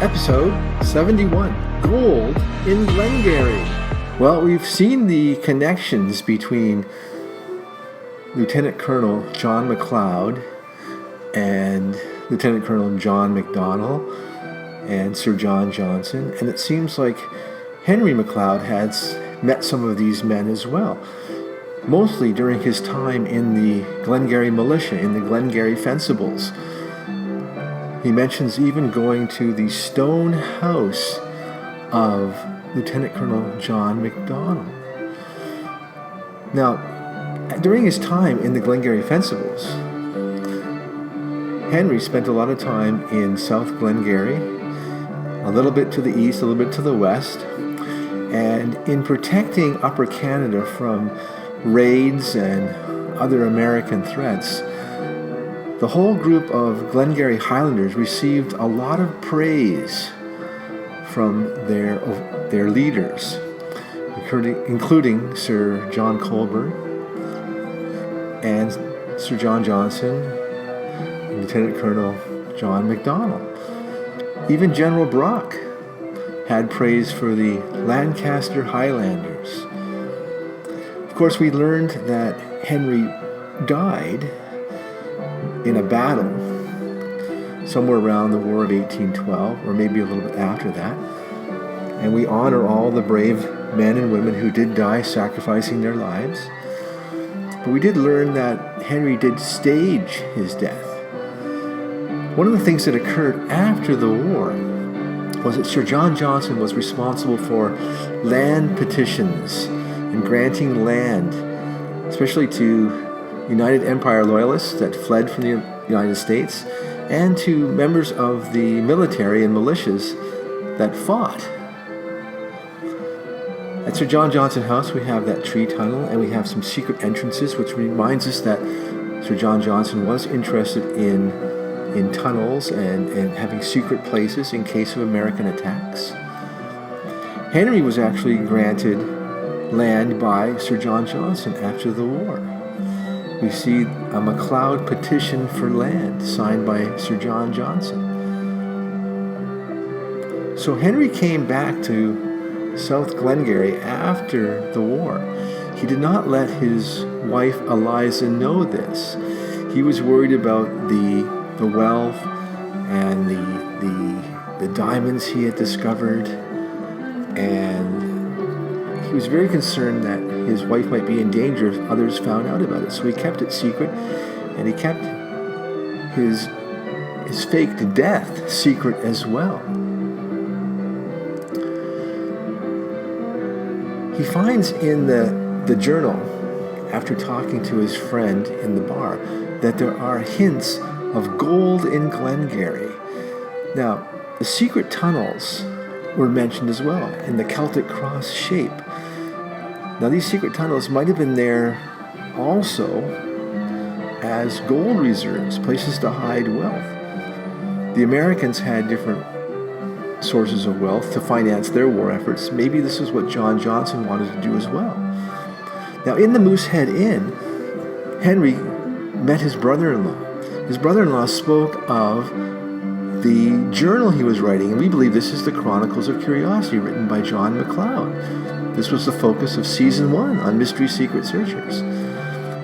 Episode 71, Gold in Glengarry. Well, we've seen the connections between Lieutenant Colonel John McLeod and Lieutenant Colonel John McDonnell and Sir John Johnson, and it seems like Henry McLeod has met some of these men as well, mostly during his time in the Glengarry militia, in the Glengarry Fencibles. He mentions even going to the stone house of Lieutenant Colonel John McDonnell. Now, during his time in the Glengarry Fencibles, Henry spent a lot of time in South Glengarry, a little bit to the east, a little bit to the west, and in protecting Upper Canada from raids and other American threats. The whole group of Glengarry Highlanders received a lot of praise from their leaders, including Sir John Colborne and Sir John Johnson and Lieutenant Colonel John McDonnell. Even General Brock had praise for the Lancaster Highlanders. Of course, we learned that Henry died in a battle somewhere around the War of 1812, or maybe a little bit after that. And we honor all the brave men and women who did die sacrificing their lives. But we did learn that Henry did stage his death. One of the things that occurred after the war was that Sir John Johnson was responsible for land petitions and granting land, especially to United Empire Loyalists that fled from the United States, and to members of the military and militias that fought. At Sir John Johnson House, we have that tree tunnel, and we have some secret entrances, which reminds us that Sir John Johnson was interested in tunnels and having secret places in case of American attacks. Henry was actually granted land by Sir John Johnson after the war. We see a McLeod petition for land signed by Sir John Johnson. So Henry came back to South Glengarry after the war. He did not let his wife Eliza know this. He was worried about the wealth and the diamonds he had discovered, and he was very concerned that his wife might be in danger if others found out about it. So he kept it secret, and he kept his faked death secret as well. He finds in the journal, after talking to his friend in the bar, that there are hints of gold in Glengarry. Now, the secret tunnels were mentioned as well in the Celtic cross shape. Now, these secret tunnels might have been there also as gold reserves, places to hide wealth. The Americans had different sources of wealth to finance their war efforts. Maybe this is what John Johnson wanted to do as well. Now, in the Moosehead Inn, Henry met his brother-in-law. His brother-in-law spoke of the journal he was writing, and we believe this is the Chronicles of Curiosity written by John McLeod. This was the focus of Season 1 on Mystery Secret Searchers.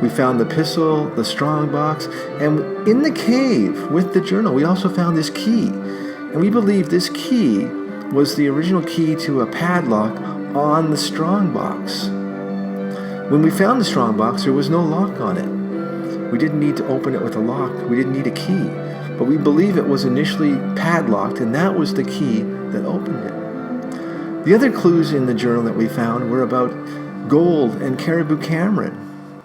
We found the pistol, the strongbox, and in the cave with the journal, we also found this key. And we believe this key was the original key to a padlock on the strongbox. When we found the strongbox, there was no lock on it. We didn't need to open it with a lock. We didn't need a key. But we believe it was initially padlocked, and that was the key that opened it. The other clues in the journal that we found were about gold and Cariboo Cameron.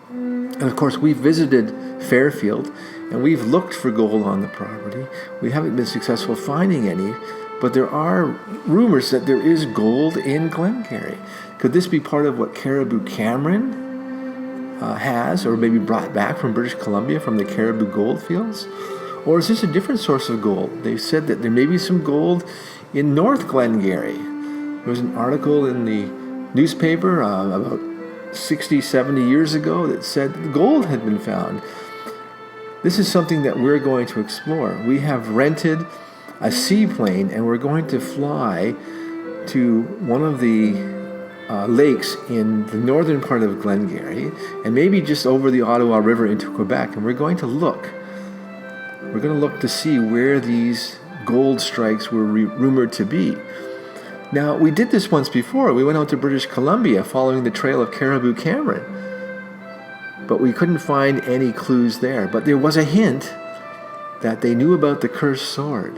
And of course, we visited Fairfield, and we've looked for gold on the property. We haven't been successful finding any, but there are rumors that there is gold in Glengarry. Could this be part of what Cariboo Cameron has, or maybe brought back from British Columbia from the Cariboo gold fields? Or is this a different source of gold? They've said that there may be some gold in North Glengarry. There was an article in the newspaper about 60, 70 years ago that said gold had been found. This is something that we're going to explore. We have rented a seaplane, and we're going to fly to one of the lakes in the northern part of Glengarry, and maybe just over the Ottawa River into Quebec, and we're going to look. We're going to look to see where these gold strikes were rumored to be. Now, we did this once before. We went out to British Columbia following the trail of Cariboo Cameron, but we couldn't find any clues there. But there was a hint that they knew about the cursed sword.